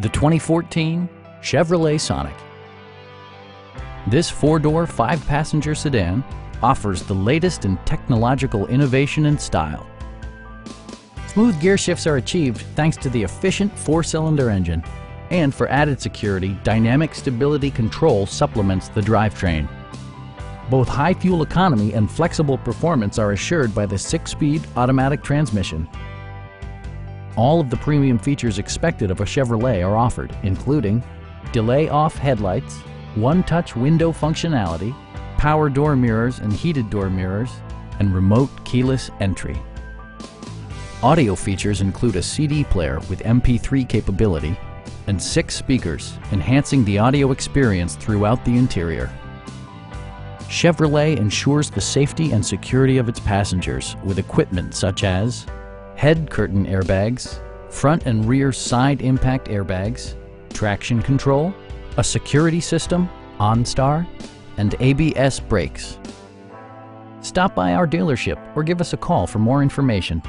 The 2014 Chevrolet Sonic. This four-door, five-passenger sedan offers the latest in technological innovation and style. Smooth gear shifts are achieved thanks to the efficient four-cylinder engine. And for added security, dynamic stability control supplements the drivetrain. Both high fuel economy and flexible performance are assured by the six-speed automatic transmission. All of the premium features expected of a Chevrolet are offered, including delay-off headlights, one-touch window functionality, power door mirrors and heated door mirrors, and remote keyless entry. Audio features include a CD player with MP3 capability and 6 speakers, enhancing the audio experience throughout the interior. Chevrolet ensures the safety and security of its passengers with equipment such as head curtain airbags, front and rear side impact airbags, traction control, a security system, OnStar, and ABS brakes. Stop by our dealership or give us a call for more information.